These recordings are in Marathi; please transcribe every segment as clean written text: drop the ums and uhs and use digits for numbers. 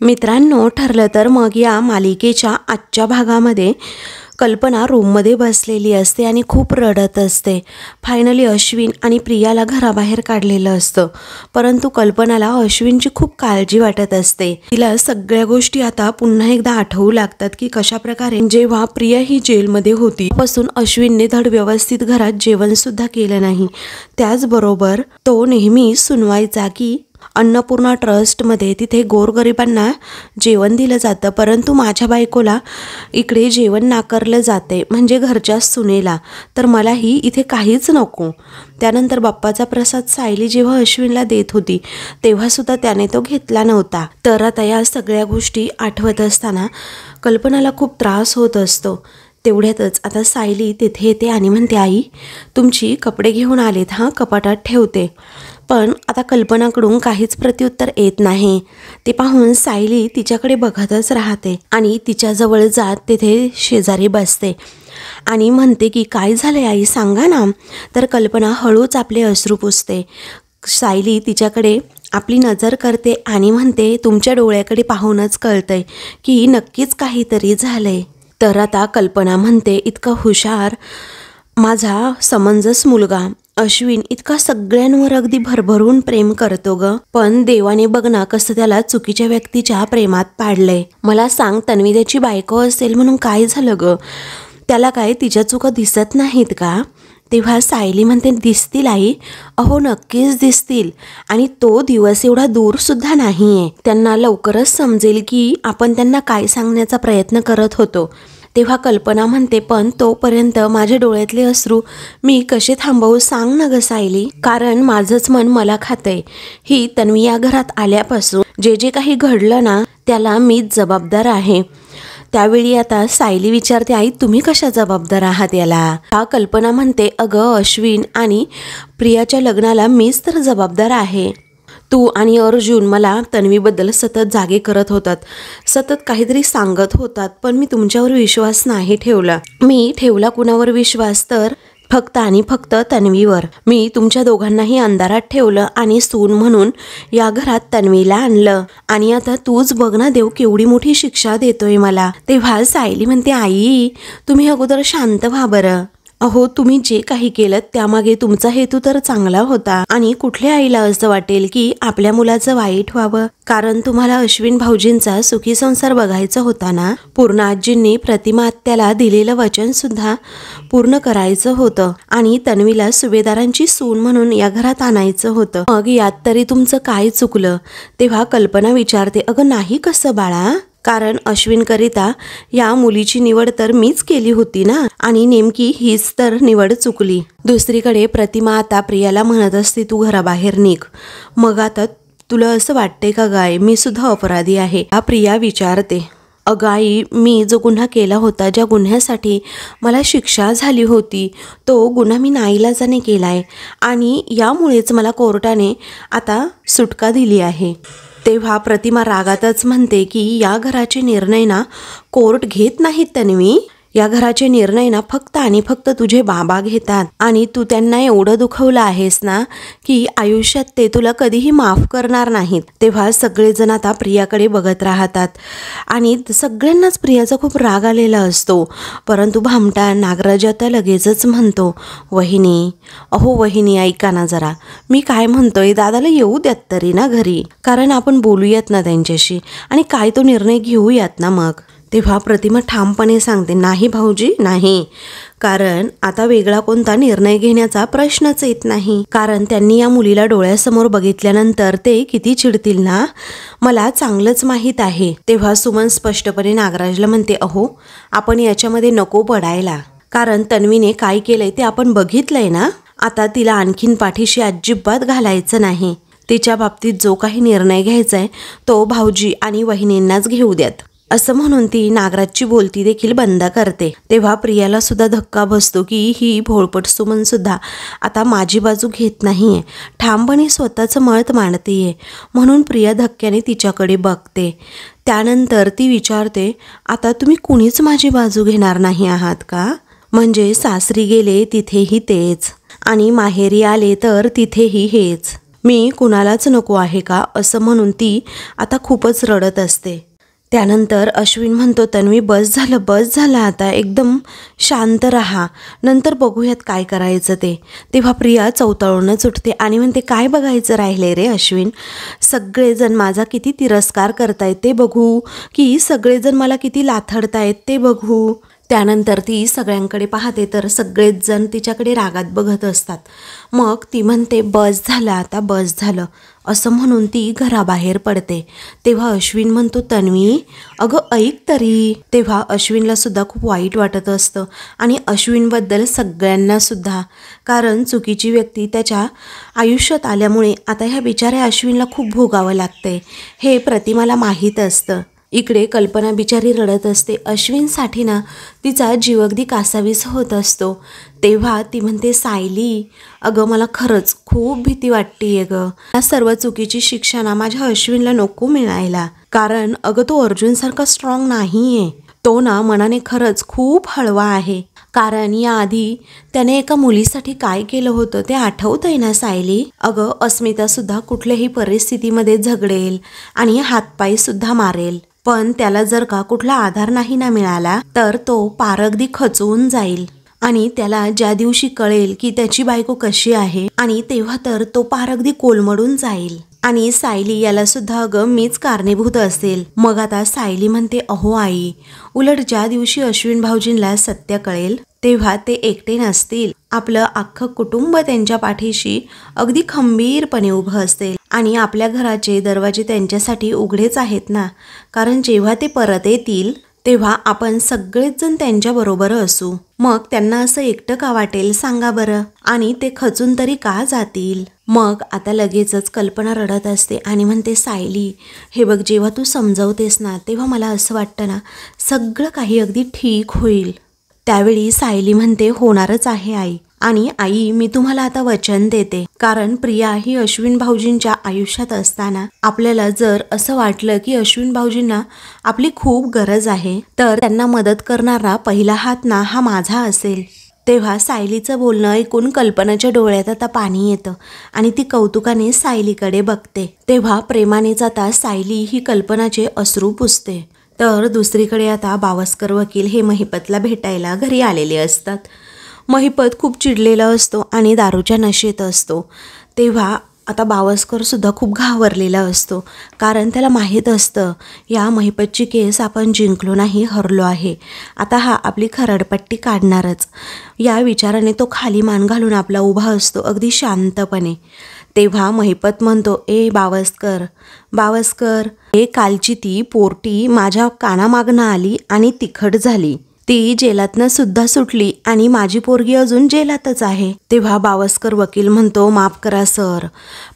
मित्रांनो, ठरलं तर मग या मालिकेच्या आजच्या भागामध्ये कल्पना रूममध्ये बसलेली असते आणि खूप रडत असते. फायनली अश्विन आणि प्रियाला घराबाहेर काढलेलं असतं, परंतु कल्पनाला अश्विनची खूप काळजी वाटत असते. तिला सगळ्या गोष्टी आता पुन्हा एकदा आठवू लागतात की कशा प्रकारे जेव्हा प्रिया ही जेलमध्ये होती पासून अश्विनने धड व्यवस्थित घरात जेवण सुद्धा केलं नाही. त्याचबरोबर तो नेहमी सुनवायचा की अन्नपूर्णा ट्रस्टमध्ये तिथे गोरगरिबांना जेवण दिलं जातं, परंतु माझ्या बायकोला इकडे जेवण नाकारलं जाते, म्हणजे घरच्या सुनेला, तर मलाही इथे काहीच नको. त्यानंतर बाप्पाचा प्रसाद सायली जेव्हा अश्विनला देत होती तेव्हासुद्धा त्याने तो घेतला नव्हता. तर आता या सगळ्या गोष्टी आठवत असताना कल्पनाला खूप त्रास होत असतो. तेवढ्यातच आता सायली तिथे येते आणि म्हणते, आई तुमची कपडे घेऊन आलेत, हां कपाटात ठेवते. पण आता कल्पनाकडून काहीच प्रत्युत्तर येत नाही. ते पाहून सायली तिच्याकडे बघतच राहते आणि तिच्याजवळ जात तिथे शेजारी बसते आणि म्हणते की काय झालंय आई, सांगा ना. तर कल्पना हळूच आपले अश्रू पुसते. सायली तिच्याकडे आपली नजर करते आणि म्हणते, तुमच्या डोळ्याकडे पाहूनच कळतंय की नक्कीच काहीतरी झालंय. तर आता कल्पना म्हणते, इतका हुशार माझा समंजस मुलगा अश्विन इतका सगळ्यांवर अगदी भरभरून प्रेम करतो ग, पण देवाने बघ ना कसं त्याला चुकीच्या व्यक्तीच्या प्रेमात पाडलंय. मला सांग, तन्वी त्याची बायको असेल म्हणून काय झालं ग, त्याला काय तिच्या चुका दिसत नाहीत का. तेव्हा सायली म्हणते, दिसतील आई, अहो नक्कीच दिसतील, आणि तो दिवस एवढा दूर सुद्धा नाहीये. त्यांना लवकरच समजेल की आपण त्यांना काय सांगण्याचा प्रयत्न करत होतो. तेव्हा कल्पना म्हणते, पण तोपर्यंत माझे डोळ्यातले अश्रू मी कसे थांबवू, सांग ना ग सायली, कारण माझंच मन मला खातंय. ही तन्वी या घरात आल्यापासून जे जे काही घडलं ना त्याला मीच जबाबदार आहे. त्यावेळी आता सायली विचारते, आई तुम्ही कशा जबाबदार आहात याला. हा कल्पना म्हणते, अगं अश्विन आणि प्रियाच्या लग्नाला मीच तर जबाबदार आहे. तू आणि अर्जुन मला तन्वीबद्दल सतत जागे करत होतात, सतत काहीतरी सांगत होतात, पण मी तुमच्यावर विश्वास नाही ठेवला. मी ठेवला कुणावर विश्वास, तर फक्त आणि फक्त तन्वीवर. मी तुमच्या दोघांनाही अंधारात ठेवलं आणि सून म्हणून या घरात तन्वीला आणलं, आणि आता तूच बघ ना देव केवढी मोठी शिक्षा देतोय मला. तेव्हा सायली म्हणते, आई तुम्ही अगोदर शांत व्हा बरं. अहो तुम्ही जे काही केलं त्यामागे तुमचा हेतू तर चांगला होता, आणि कुठल्या आईला असं वाटेल की आपल्या मुलाचं वाईट व्हावं, कारण तुम्हाला अश्विन भाऊजींचा सुखी संसार बघायचा होता ना. पूर्ण आजींनी प्रतिमा आत्याला दिलेलं वचन सुद्धा पूर्ण करायचं होतं, आणि तन्वीला सुभेदारांची सून म्हणून या घरात आणायचं होतं. मग यात तरी तुमचं काय चुकलं. तेव्हा कल्पना विचारते, अगं नाही कसं बाळा, कारण अश्विनकरिता या मुलीची निवड तर मीच केली होती ना, आणि नेमकी हीच तर निवड चुकली. दुसरीकडे प्रतिमा आता प्रियाला म्हणत असते, तू घराबाहेर निघ. मग आता तुला असं वाटतंय का गाय मी सुद्धा अपराधी आहे. हा प्रिया विचारते, अगं आई मी जो गुन्हा केला होता, ज्या गुन्ह्यासाठी मला शिक्षा झाली होती, तो गुन्हा मी नाईलाजाने केलाय, आणि यामुळेच मला कोर्टाने आता सुटका दिली आहे. तेव्हा प्रतिमा रागातच म्हणते की या घराचे निर्णय ना कोर्ट घेत नाहीत तन्वी, या घराचे निर्णय ना फक्त आणि फक्त तुझे बाबा घेतात, आणि तू त्यांना एवढं दुखवलं आहेस ना की आयुष्यात ते तुला कधीही माफ करणार नाहीत. तेव्हा सगळेजण आता प्रियाकडे बघत राहतात, आणि सगळ्यांनाच प्रियाचा खूप राग आलेला असतो. परंतु भामटा नागराज आता लगेचच म्हणतो, वहिनी, अहो वहिनी ऐका ना जरा, मी काय म्हणतोय, दादाला येऊ द्यात तरी ना घरी, कारण आपण बोलूयात ना त्यांच्याशी आणि काय तो निर्णय घेऊयात ना मग. तेव्हा प्रतिमा ठामपणे सांगते, नाही भाऊजी नाही, कारण आता वेगळा कोणता निर्णय घेण्याचा प्रश्नच येत नाही, कारण त्यांनी या मुलीला डोळ्यासमोर बघितल्यानंतर ते किती चिडतील ना, मला चांगलंच माहीत आहे. तेव्हा सुमन स्पष्टपणे नागराजला म्हणते, अहो आपण याच्यामध्ये नको पडायला, कारण तन्वीने काय केलंय ते आपण बघितलंय ना, आता तिला आणखीन पाठीशी अजिबात घालायचं नाही. तिच्या बाबतीत जो काही निर्णय घ्यायचा आहे तो भाऊजी आणि वहिनींनाच घेऊ द्यात, असं म्हणून ती नागराजची बोलती देखील बंद करते. तेव्हा प्रियाला सुद्धा धक्का बसतो की ही भोळपट सुमन सुद्धा आता माझी बाजू घेत नाहीये, ठामपणे स्वतःचं मत मांडतेय. म्हणून प्रिया धक्क्याने तिच्याकडे बघते. त्यानंतर ती विचारते, आता तुम्ही कुणीच माझी बाजू घेणार नाही आहात का, म्हणजे सासरी गेले तिथेही तेच, आणि माहेरी आले तर तिथेही हेच. मी कुणालाच नको आहे का असं म्हणून ती आता खूपच रडत असते. त्यानंतर अश्विन म्हणतो, तन्वी बस झालं आता, एकदम शांत राहा, नंतर बघूयात काय करायचं ते. तेव्हा प्रिया चवताळूनच उठते आणि म्हणते, काय बघायचं राहिले रे अश्विन, सगळेजण माझा किती तिरस्कार करतायत ते बघू, की सगळेजण मला किती लाथडतायत ते बघू. त्यानंतर ती सगळ्यांकडे पाहते तर सगळेच जण तिच्याकडे रागात बघत असतात. मग ती म्हणते, बस झालं आता, बस झालं असं म्हणून ती घराबाहेर पडते. तेव्हा अश्विन म्हणतो, तन्वी अगं ऐक तरी. तेव्हा अश्विनला सुद्धा खूप वाईट वाटत असतं आणि अश्विनबद्दल सगळ्यांना सुद्धा, कारण चुकीची व्यक्ती त्याच्या आयुष्यात आल्यामुळे आता ह्या बिचाऱ्या अश्विनला खूप भोगावं लागतंय हे प्रतिमाला माहीत असतं. इकडे कल्पना बिचारी रडत असते. अश्विनसाठी ना तिचा जीव अगदी कासावीस होत असतो. तेव्हा ती म्हणते, सायली अगं मला खरंच खूप भीती वाटतेय गं, या सर्व चुकीची शिक्षा ना माझ्या अश्विनला नको मिळायला, कारण अगं तो अर्जुनसारखा स्ट्रॉंग नाहीये, तो ना मनाने खरंच खूप हळवा आहे. कारण याआधी त्याने एका मुलीसाठी काय केलं होतं ते आठवतंय ना सायली. अगं अस्मिता सुद्धा कुठल्याही परिस्थितीमध्ये झगडेल आणि हातपाय सुद्धा मारेल, पण त्याला जर का कुठला आधार नाही ना मिळाला तर तो पार अगदी खचून जाईल. आणि त्याला ज्या दिवशी कळेल की त्याची बायको कशी आहे आणि तेव्हा तर तो पार अगदी कोलमडून जाईल. आणि सायली याला सुद्धा अगं मीच कारणीभूत असेल. मग आता सायली म्हणते, अहो आई, उलट ज्या दिवशी अश्विन भाऊजींना सत्य कळेल तेव्हा ते एकटे नसतील, आपलं अख्खं कुटुंब त्यांच्या पाठीशी अगदी खंबीरपणे उभं असेल आणि आपल्या घराचे दरवाजे त्यांच्यासाठी उघडेच आहेत ना, कारण जेव्हा ते परत येतील तेव्हा आपण सगळेच जण त्यांच्या बरोबर असू. मग त्यांना असं एकटं का वाटेल सांगा बरं, आणि ते खचून तरी का जातील. मग आता लगेचच कल्पना रडत असते आणि म्हणते, सायली हे बघ, जेव्हा तू समजवतेस ना तेव्हा मला असं वाटतं ना सगळं काही अगदी ठीक होईल. त्यावेळी सायली म्हणते, होणारच आहे आई, आणि आई मी तुम्हाला आता वचन देते, कारण प्रिया ही अश्विन भाऊजींच्या आयुष्यात असताना आपल्याला जर असं वाटलं की अश्विन भाऊजींना आपली खूप गरज आहे तर त्यांना मदत करणारा पहिला हात ना हा माझा असेल. तेव्हा सायलीचं बोलणं ऐकून कल्पनाच्या डोळ्यात आता पाणी येतं आणि ती कौतुकाने सायलीकडे बघते. तेव्हा प्रेमानेच आता सायली ही कल्पनाचे अश्रू पुसते. तर दुसरीकडे आता बावस्कर वकील हे महिपतला भेटायला घरी आलेले असतात. महिपत खूप चिडलेला असतो आणि दारूच्या नशेत असतो. तेव्हा आता बावस्कर सुद्धा खूप घाबरलेला असतो, कारण त्याला माहीत असतं या महिपतची केस आपण जिंकलो नाही, हरलो आहे. आता हा आपली खरडपट्टी काढणारच. या विचाराने तो खाली मान घालून आपला उभा असतो अगदी शांतपणे. तेव्हा महिपत म्हणतो, ए बावस्कर, हे कालची ती पोरटी माझ्या कानामागनं आली आणि तिखट झाली. ती जेलातनं सुद्धा सुटली आणि माझी पोरगी अजून जेलातच आहे. तेव्हा बावस्कर वकील म्हणतो, माफ करा सर,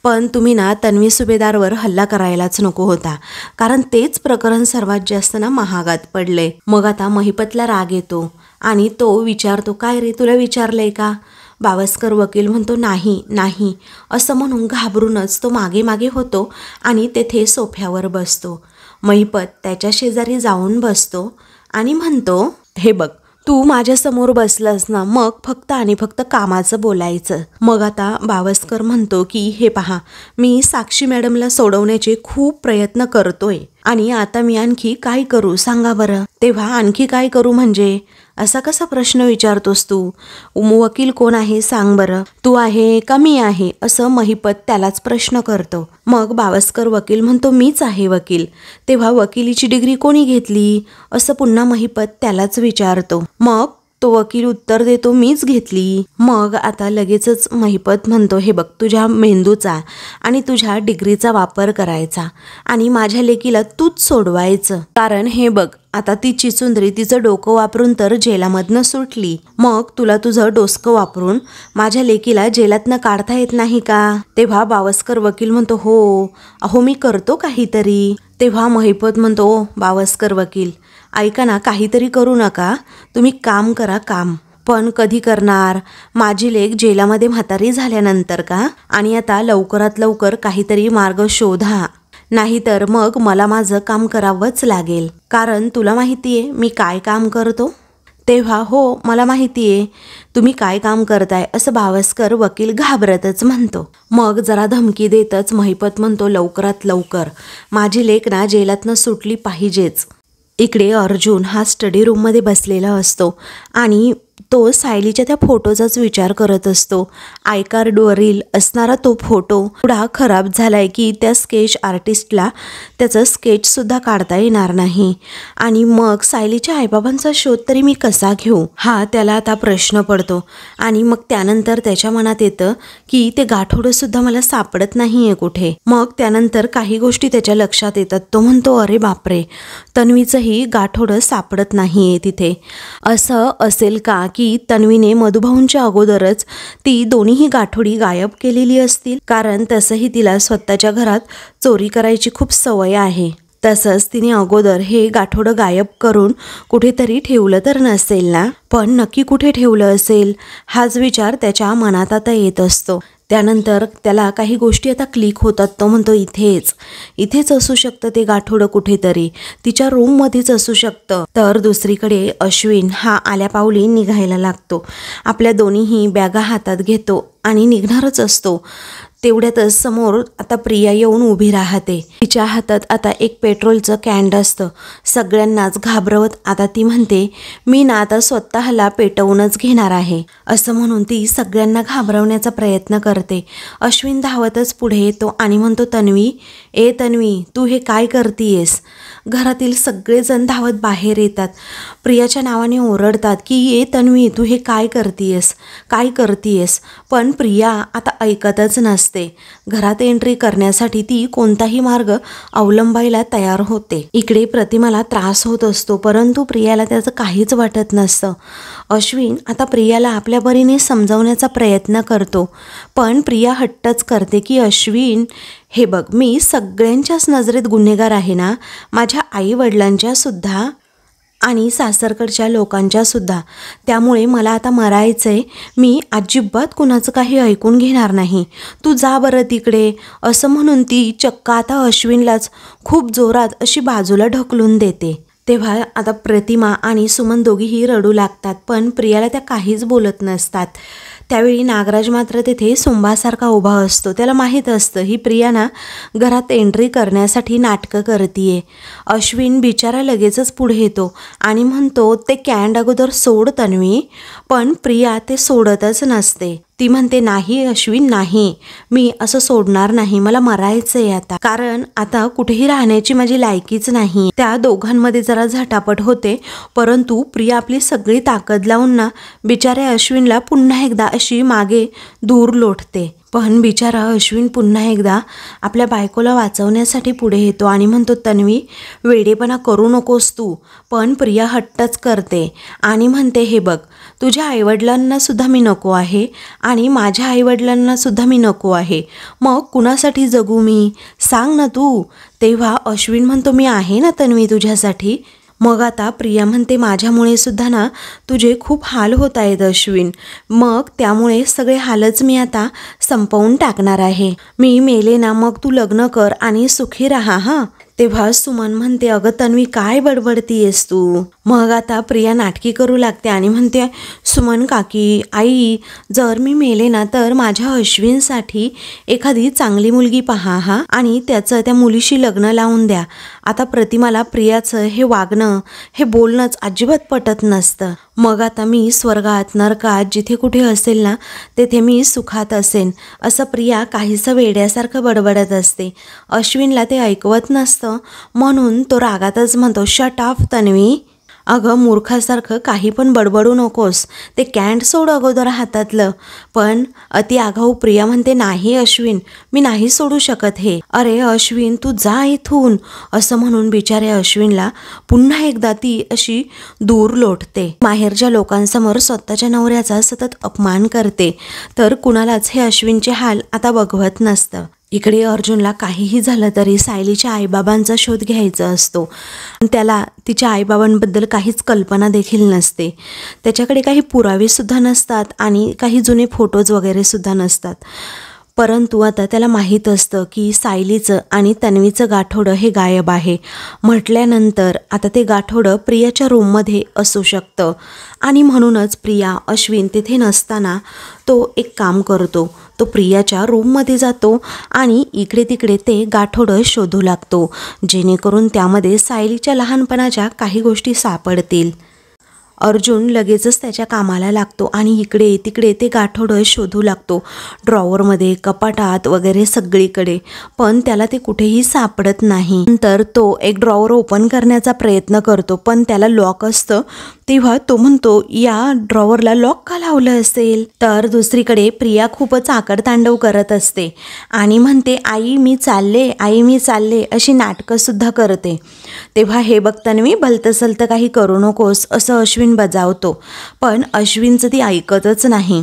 पण तुम्ही ना तन्वी सुभेदारवर हल्ला करायलाच नको होता, कारण तेच प्रकरण सर्वात जास्त ना महागात पडले. मग आता महिपतला राग येतो आणि तो विचारतो, काय रे तुला विचारलंय का? बावस्कर वकील म्हणतो, नाही असं म्हणून घाबरूनच तो मागे होतो आणि तेथे सोफ्यावर बसतो. महिपत त्याच्या शेजारी जाऊन बसतो आणि म्हणतो, हे बघ, तू माझ्यासमोर बसलास ना, मग फक्त आणि फक्त कामाचं बोलायचं. मग आता बावस्कर म्हणतो की हे पहा, मी साक्षी मॅडमला सोडवण्याचे खूप प्रयत्न करतोय आणि आता मी आणखी काय करू सांगा बरं. तेव्हा आणखी काय करू म्हणजे असा कसा प्रश्न विचारतोस तू? वकील कोण आहे सांग बरं, तू आहे का मी आहे, असं महिपत त्यालाच प्रश्न करतो. मग बावस्कर वकील म्हणतो, मीच आहे वकील. तेव्हा वकिलीची डिग्री कोणी घेतली असं पुन्हा महिपत त्यालाच विचारतो. मग तो वकील उत्तर देतो, मीच घेतली. मग आता लगेचच महिपत म्हणतो, हे बघ, तुझ्या मेंदूचा आणि तुझ्या डिग्रीचा वापर करायचा आणि माझ्या लेकीला तूच सोडवायचं. कारण हे बघ, आता ती चिचुंद्री तिचं डोकं वापरून तर जेलामधनं सुटली, मग तुला तुझं डोसकं वापरून माझ्या लेकीला जेलातनं काढता येत नाही का? तेव्हा बावस्कर वकील म्हणतो, हो अहो मी करतो काहीतरी. तेव्हा महिपत म्हणतो, बावस्कर वकील ऐका ना, काहीतरी करू नका, तुम्ही काम करा काम, पण कधी करणार? माझी लेक जेलामध्ये म्हातारी झाल्यानंतर का? आणि आता लवकरात लवकर काहीतरी मार्ग शोधा, नाहीतर मग मला माझं काम करावंच लागेल. कारण तुला माहितीये मी काय काम करतो? तेव्हा हो मला माहिती आहे तुम्ही काय काम करताय असं भावस्कर वकील घाबरतच म्हणतो. मग जरा धमकी देतच महिपत म्हणतो लवकरात लवकर माझी लेक ना जेलातनं सुटली पाहिजेच. इकडे अर्जुन हा स्टडी रूममध्ये बसलेला असतो आणि तो सायलीच्या त्या फोटोचाच विचार करत असतो. आय कार्डवरील असणारा तो फोटो एवढा खराब झालाय की त्या स्केच आर्टिस्टला त्याचं स्केचसुद्धा काढता येणार नाही. आणि मग सायलीच्या आईबाबांचा शोध तरी मी कसा घेऊ हा त्याला आता प्रश्न पडतो. आणि मग त्यानंतर त्याच्या मनात येतं की ते गाठोडंसुद्धा मला सापडत नाही आहे कुठे. मग त्यानंतर काही गोष्टी त्याच्या लक्षात येतात. तो म्हणतो अरे बापरे तन्वीचंही गाठोडं सापडत नाही आहे तिथे. असं असेल का की तन्वीने मधुभाऊंच्या अगोदरच ती दोन्हीही गाठोडी गायब केलेली असतील. कारण तसंही तिला स्वतःच्या घरात चोरी करायची खूप सवय आहे. तसंच तिने अगोदर हे गाठोडं गायब करून कुठेतरी ठेवलं तर नसेल ना. पण नक्की कुठे ठेवलं असेल हाच विचार त्याच्या मनात आता येत असतो. त्यानंतर त्याला काही गोष्टी आता क्लिक होतात. तो म्हणतो इथेच असू शकतं ते गाठोडं कुठेतरी तिच्या रूममध्येच असू शकतं. तर दुसरीकडे अश्विन हा आल्यापावली निघायला लागतो. आपल्या दोन्हीही बॅगा हातात घेतो आणि निघणारच असतो. तेवढ्यातच समोर आता प्रिया येऊन उभी राहते. तिच्या हातात आता एक पेट्रोलचं कॅन असतं. सगळ्यांनाच घाबरवत आता ती म्हणते मी ना आता स्वतःला पेटवूनच घेणार आहे असं म्हणून ती सगळ्यांना घाबरवण्याचा प्रयत्न करते. अश्विन धावतच पुढे येतो आणि म्हणतो तन्वी तू हे काय करतीयस. घरातील सगळेजण धावत बाहेर येतात. प्रियाच्या नावाने ओरडतात की तन्वी तू हे काय करतीयस. पण प्रिया आता ऐकतच नसते. घरात एंट्री करण्यासाठी ती कोणताही मार्ग अवलंबायला तयार होते. इकडे प्रतिमाला त्रास होत असतो परंतु प्रियाला त्याचं काहीच वाटत नसतं. अश्विन आता प्रियाला आपल्या परीने समजावण्याचा प्रयत्न करतो पण प्रिया हट्टच करते की अश्विन हे बघ मी सगळ्यांच्याच नजरेत गुन्हेगार आहे ना. माझ्या आईवडिलांच्या सुद्धा आणि सासरकडच्या लोकांच्या सुद्धा. त्यामुळे मला आता मरायचंय. मी अजिबात कुणाचं काही ऐकून घेणार नाही. तू जा बरं तिकडे असं म्हणून ती चक्क आता अश्विनलाच खूप जोरात अशी बाजूला ढकलून देते. तेव्हा आता प्रतिमा आणि सुमन दोघीही रडू लागतात पण प्रियाला त्या काहीच बोलत नसतात. त्यावेळी नागराज मात्र तिथे सुंबासारखा उभा असतो. त्याला माहीत असतं ही प्रिया ना घरात एंट्री करण्यासाठी नाटकं करतीये. अश्विन बिचारा लगेचच पुढे येतो आणि म्हणतो ते कॅन्ड अगोदर सोड तन्वी. पण प्रिया ते सोडतच नसते. ती म्हणते नाही अश्विन नाही मी असं सोडणार नाही. मला मरायचंय आता. कारण आता कुठेही राहण्याची माझी लायकीच नाही. त्या दोघांमध्ये जरा झटापट होते परंतु प्रिया आपली सगळी ताकद लावून ना बिचाऱ्या अश्विनला पुन्हा एकदा अशी मागे दूर लोटते. पण बिचारा अश्विन पुन्हा एकदा आपल्या बायकोला वाचवण्यासाठी पुढे येतो आणि म्हणतो तन्वी वेडेपणा करू नकोस तू. पण प्रिया हट्टच करते आणि म्हणते हे बघ तुझ्या आईवडिलांना सुद्धा मी नको आहे आणि माझ्या आईवडिलांना सुद्धा मी नको आहे. मग कुणासाठी जगू मी सांग ना तू. तेव्हा अश्विन म्हणतो मी आहे ना तन्वी तुझ्यासाठी. मग आता प्रिया म्हणते माझ्यामुळे सुद्धा ना तुझे खूप हाल होत आहेत अश्विन. मग त्यामुळे सगळे हालच मी आता संपवून टाकणार आहे. मी मेले ना मग तू लग्न कर आणि सुखी राहा हां. तेव्हा सुमन म्हणते अगं तन्वी काय बडबडतीयस तू. मग आता प्रिया नाटकी करू लागते आणि म्हणते सुमन काकी आई जर मी मेले ना तर माझ्या अश्विनसाठी एखादी चांगली मुलगी पहा हा आणि त्याचं त्या मुलीशी लग्न लावून द्या. आता प्रतिमाला प्रियाचं हे वागणं हे बोलणंच अजिबात पटत नसतं. मग आता मी स्वर्गात नरकात जिथे कुठे असेल ना तेथे मी सुखात असेन असं प्रिया काहीसं वेड्यासारखं बडबडत असते. अश्विनला ते ऐकवत नसतं म्हणून तो रागातच म्हणतो शट ऑफ तन्वी. अगं मूर्खासारखं काही पण बडबडू नकोस. ते कॅन्ड सोड अगोदर हातातलं. पण अति आगाऊ प्रिया म्हणते नाही अश्विन मी नाही सोडू शकत हे. अरे अश्विन तू जा इथून असं म्हणून बिचारे अश्विनला पुन्हा एकदा ती अशी दूर लोटते. माहेरच्या लोकांसमोर स्वतःच्या नवऱ्याचा सतत अपमान करते तर कुणालाच हे अश्विनचे हाल आता बघवत नसतं. इकडे अर्जुनला काहीही झालं तरी सायलीच्या आईबाबांचा शोध घ्यायचा असतो. त्याला तिच्या आईबाबांबद्दल काहीच कल्पना देखील नसते. त्याच्याकडे काही पुरावेसुद्धा नसतात आणि काही जुने फोटोज वगैरे सुद्धा नसतात. परंतु आता त्याला माहीत असतं की सायलीचं आणि तन्वीचं गाठोडं हे गायब आहे म्हटल्यानंतर आता ते गाठोडं प्रियाच्या रूममध्ये असू शकतं आणि म्हणूनच प्रिया अश्विन तिथे नसताना तो एक काम करतो, तो प्रियाच्या रूममध्ये जातो आणि इकडे तिकडे ते गाठोडं शोधू लागतो जेणेकरून त्यामध्ये सायलीच्या लहानपणाच्या काही गोष्टी सापडतील। अर्जुन लगेचच त्याच्या कामाला लागतो आणि इकडे तिकडे ते गाठोडं शोधू लागतो, ड्रॉवरमध्ये, कपाटात वगैरे सगळीकडे, पण त्याला ते कुठेही सापडत नाही। नंतर तो एक ड्रॉवर ओपन करण्याचा प्रयत्न करतो पण त्याला लॉक असतं, तेव्हा तो म्हणतो या ड्रॉवरला लॉक का लावलं असेल। तर दुसरीकडे प्रिया खूपच आकडतांडव करत असते आणि म्हणते आई मी चालले, आई मी चालले अशी नाटकं सुद्धा करते। तेव्हा हे बघताना मी भलतसलत काही करू नकोस असं अश्विन बजावतो, पण अश्विनचं ती ऐकतच नाही।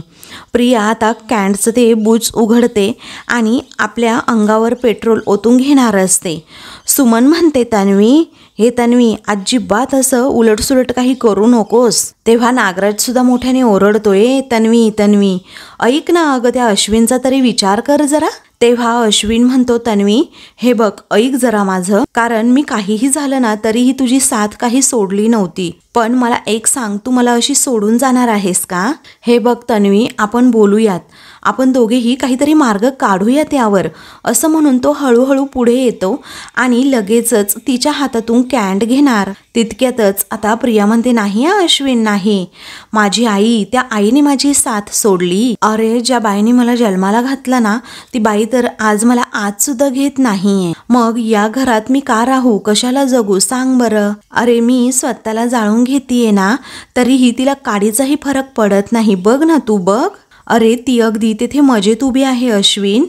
प्रिया आता कॅन्डचं ते बुच उघडते आणि आपल्या अंगावर पेट्रोल ओतून घेणार असते। सुमन म्हणते तन्वी, हे तन्वी अजिबात असं उलटसुलट काही करू नकोस। तेव्हा नागराज सुद्धा मोठ्याने ओरडतोय तन्वी तन्वी ऐक ना, अगं त्या अश्विनचा तरी विचार कर जरा। तेव्हा अश्विन म्हणतो तन्वी हे बघ ऐक जरा माझं, कारण मी काहीही झालं ना तरीही तुझी साथ काही सोडली नव्हती, पण मला एक सांग, तू मला अशी सोडून जाणार आहेस का। हे बघ तन्वी आपण बोलूयात, आपण दोघेही काहीतरी मार्ग काढूयात यावर, असं म्हणून तो हळूहळू पुढे येतो आणि लगेचच तिच्या हातातून कॅन्ड घेणार। तितक्यातच आता प्रिया म्हणते नाही अश्विन नाही, माझी आई, त्या आईने माझी साथ सोडली। अरे ज्या बाईने मला जन्माला घातला ना ती बाई तर आज मला आज सुद्धा घेत नाहीये, मग या घरात मी का राहू, कशाला जगू सांग बरं। अरे मी स्वतःला जाळून घेतीये ना तरीही तिला काडीचाही फरक पडत नाही, बघ ना तू बघ। अरे ती अगदी तिथे मजेत उभी आहे अश्विन,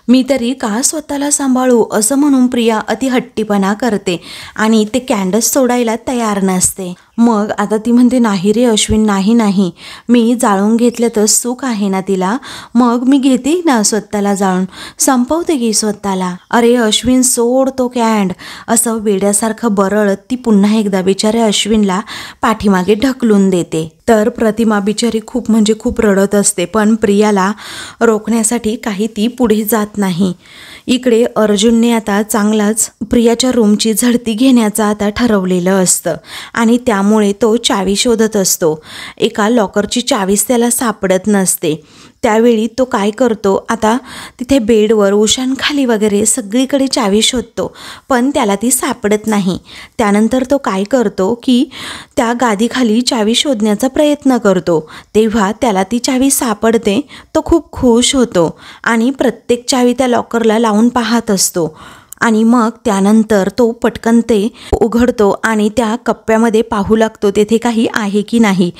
मी तरी का स्वतःला सांभाळू असं म्हणून प्रिया अति हट्टीपणा करते आणि ते कॅन्डस सोडायला तयार नसते। मग आता ती म्हणते नाही रे अश्विन नाही नाही, मी जाळून घेतलं तर सुख आहे ना तिला, मग मी घेते ना स्वतःला जाळून, संपवते की स्वतःला। अरे अश्विन सोड तो कॅन्ड, असं वेड्यासारखं बरळत ती पुन्हा एकदा बिचाऱ्या अश्विनला पाठीमागे ढकलून देते। तर प्रतिमा बिचारी खूप म्हणजे खूप रडत असते, पण प्रियाला रोखण्यासाठी काही ती पुढे जात नाही। इकडे अर्जुनने आता चांगलाच प्रियाच्या रूमची झडती घेण्याचा आता ठरवलेलं असतं आणि त्यामुळे तो चावी शोधत असतो। एका लॉकरची चावीच त्याला सापडत नसते, त्यावेळी तो काय करतो, आता तिथे बेडवर उशांखाली वगैरे सगळीकडे चावी शोधतो पण त्याला ती सापडत नाही। त्यानंतर तो काय करतो की त्या गादीखाली चावी शोधण्याचा प्रयत्न करतो, तेव्हा त्याला ती चावी सापडते। तो खूप खुश होतो आणि प्रत्येक चावी त्या लॉकरला लावून पाहत असतो आणि मग त्यानंतर तो पटकन ते उघडतो आणि त्या कप्प्यामध्ये पाहू लागतो तेथे काही आहे की नाही।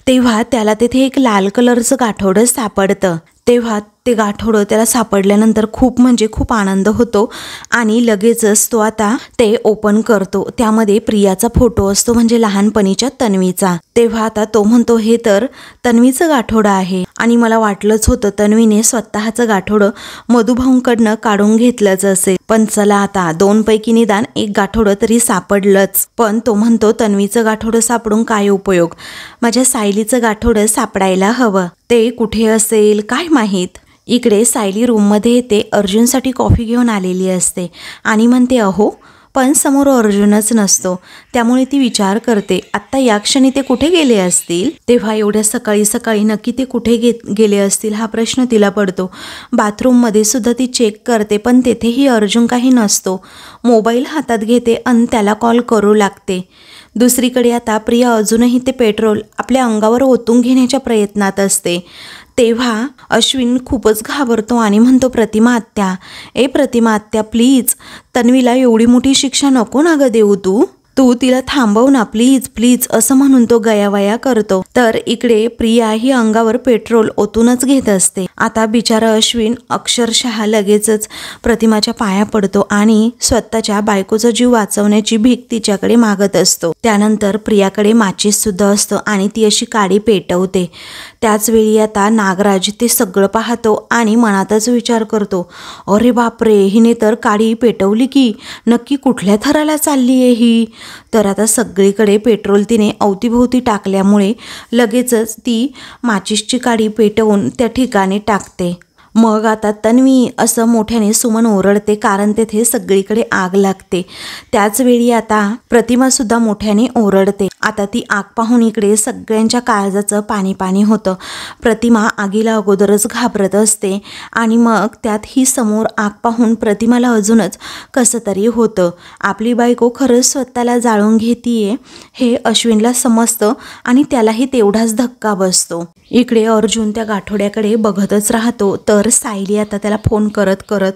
तेव्हा त्याला तेथे एक लाल कलरचं गाठोडं सापडतं। तेव्हा ते गाठोडं त्याला सापडल्यानंतर खूप म्हणजे खूप आनंद होतो आणि लगेचच तो आता ते ओपन करतो। त्यामध्ये प्रियाचा फोटो असतो, म्हणजे लहानपणीच्या तन्वीचा। तेव्हा आता तो म्हणतो हे तर तन्वीचं गाठोडं आहे आणि मला वाटलंच होतं तन्वीने स्वतःचं गाठोडं मधुभाऊंकडनं काढून घेतलंच असेल, पण चला आता दोनपैकी निदान एक गाठोडं तरी सापडलंच। पण तो म्हणतो तन्वीचं गाठोडं सापडून काय उपयोग, माझ्या सायलीचं गाठोडं सापडायला हवं, ते कुठे असेल काय माहीत। इकडे सायली रूममध्ये येते, अर्जुनसाठी कॉफी घेऊन आलेली असते आणि म्हणते अहो, पण समोर अर्जुनच नसतो, त्यामुळे ती विचार करते आत्ता या क्षणी ते कुठे गेले असतील। तेव्हा एवढ्या सकाळी सकाळी नक्की ते कुठे गेले असतील हा प्रश्न तिला पडतो। बाथरूममध्ये सुद्धा ती चेक करते पण तेथेही अर्जुन काही नसतो। मोबाईल हातात घेते आणि त्याला कॉल करू लागते। दुसरीकडे आता प्रिया अजूनही ते पेट्रोल आपल्या अंगावर ओतून घेण्याच्या प्रयत्नात असते। तेव्हा अश्विन खूपच घाबरतो आणि म्हणतो प्रतिमा आत्या प्लीज, तन्वीला एवढी मोठी शिक्षा नको ना ग देऊ, तू तिला थांबव ना प्लीज प्लीज असं म्हणून तो गयावया करतो। तर इकडे प्रिया ही अंगावर पेट्रोल ओतूनच घेत असते। आता बिचारा अश्विन अक्षरशः लगेचच प्रतिमाच्या पाया पडतो आणि स्वतःच्या बायकोचा जीव वाचवण्याची भीक तिच्याकडे मागत असतो। त्यानंतर प्रियाकडे माचीस सुद्धा असतो आणि ती अशी काडी पेटवते। त्याच वेळी आता नागराज ते सगळं पाहतो आणि मनातच विचार करतो अरे बापरे, हिने तर काडी पेटवली की, नक्की कुठल्या थराला चालली आहे ही। तर आता सगळीकडे पेट्रोल तिने अवतीभोवती टाकल्यामुळे लगेचच ती माचीसची काडी पेटवून त्या ठिकाणी टाकते। मग आता तन्वी असं मोठ्याने सुमन ओरडते, कारण तेथे सगळीकडे आग लागते. त्याच वेळी आता प्रतिमा सुद्धा मोठ्याने ओरडते. आता ती आग पाहून इकडे सगळ्यांच्या काळजाचं पाणी पाणी होतं. प्रतिमा आगीला अगोदरच घाबरत असते आणि मग त्यात ही समोर आग पाहून प्रतिमाला अजूनच कसं तरी होतं. आपली बायको खरंच स्वतःला जाळून घेतीये हे अश्विनला समजतं आणि त्यालाही तेवढाच धक्का बसतो. इकडे अर्जुन त्या गाठोड्याकडे बघतच राहतो, तर सायली आता त्याला फोन करत करत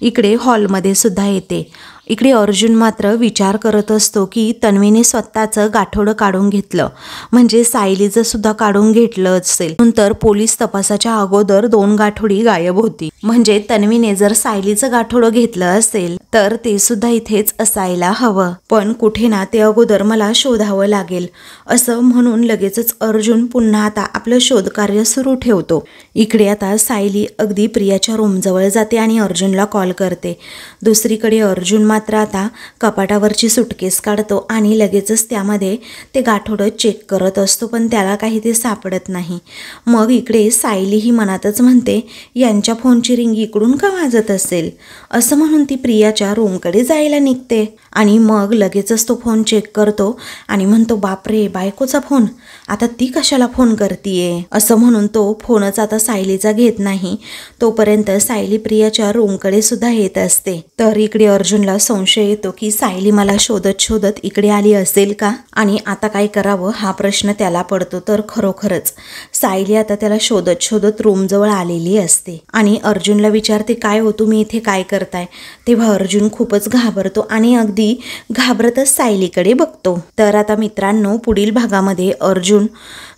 इकडे हॉलमध्ये सुद्धा येते. इकडे अर्जुन मात्र विचार करत असतो की तन्वीने स्वतःचं गाठोडं काढून घेतलं म्हणजे सायलीचं सुद्धा काढून घेतलं असेल. नंतर पोलीस तपासाच्या अगोदर 2 गाठोडी गायब होती. म्हणजे तन्वीने जर सायलीचं गाठोडं घेतलं असेल तर ते सुद्धा इथेच असायला हवं. पण कुठे ना ते अगोदर मला शोधावं लागेल असं म्हणून लगेचच अर्जुन पुन्हा आता आपलं शोधकार्य सुरू ठेवतो. इकडे आता सायली अगदी प्रियाच्या रूमजवळ जाते आणि अर्जुनला कॉल करते. दुसरीकडे अर्जुन मात्र आता कपाटावरची सुटकेस काढतो आणि लगेचच त्यामध्ये ते गाठोडं चेक करत असतो, पण त्याला काही ते सापडत नाही. मग इकडे सायली ही मनातच म्हणते, यांच्या फोनची रिंग इकडून का वाजत असेल असं म्हणून ती प्रियाच्या रूमकडे जायला निघते आणि मग लगेचच तो फोन चेक करतो आणि म्हणतो, बापरे, बायकोचा फोन, आता ती कशाला फोन करतीये असं म्हणून तो फोनच आता सायलीचा घेत नाही. तोपर्यंत सायली प्रियाच्या रूमकडे सुद्धा येत असते. तर इकडे अर्जुनला संशय येतो की सायली मला शोधत शोधत इकडे आली असेल का आणि आता काय करावं हा प्रश्न त्याला पडतो. तर खरोखरच सायली आता त्याला शोधत शोधत रूमजवळ आलेली असते आणि अर्जुनला विचारते, काय हो तुम्ही इथे काय करताय. तेव्हा अर्जुन खूपच घाबरतो आणि अगदी घाबरतच सायलीकडे बघतो. तर आता मित्रांनो, पुढील भागामध्ये अर्जुन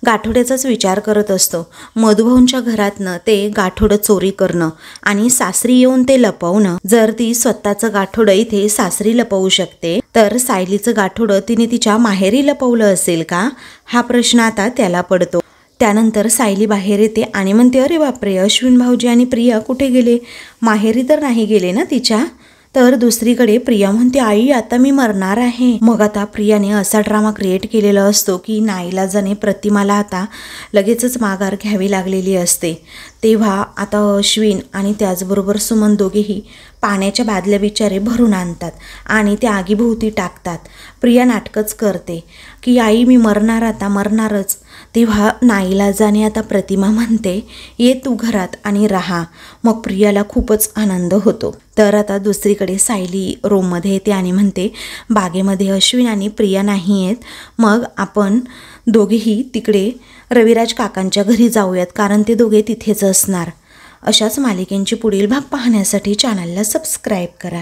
गाठोड्याचाच विचार करत असतो. मधुभाऊंच्या घरातनं ते गाठोडं चोरी करणं आणि सासरी येऊन ते लपवणं. जर ती स्वतःचं गाठोडं इथे सासरी लपवू शकते तर सायलीचं गाठोडं तिने तिच्या माहेरी लपवलं असेल का हा प्रश्न आता त्याला पडतो. त्यानंतर सायली बाहेर येते आणि म्हणते, अरे बापरे, अश्विन भाऊजी आणि प्रिया कुठे गेले, माहेरी तर नाही गेले ना तिच्या. तर दुसरीकडे प्रिया म्हणते, आई आता मी मरणार आहे. मग आता प्रियाने असा ड्रामा क्रिएट केलेला असतो की नाईलाजाने प्रतिमाला आता लगेचच माघार घ्यावी लागलेली असते. तेव्हा आता अश्विन आणि त्याचबरोबर सुमन दोघेही पाण्याच्या बादल्या बिचारे भरून आणतात आणि त्या आगीभोवती टाकतात. प्रिया नाटकच करते की आई मी मरणार, आता मरणारच. तेव्हा नाईलाजाने आता प्रतिमा म्हणते, ये तू घरात आणि राहा. मग प्रियाला खूपच आनंद होतो. तर आता दुसरीकडे सायली रूममध्ये येते आणि म्हणते, बागेमध्ये अश्विन आणि प्रिया नाही आहेत, मग आपण दोघेही तिकडे रविराज काकांच्या घरी जाऊयात, कारण ते दोघे तिथेच असणार. अशाच मालिकेंची पुढील भाग पाहण्यासाठी चॅनलला सबस्क्राईब करा.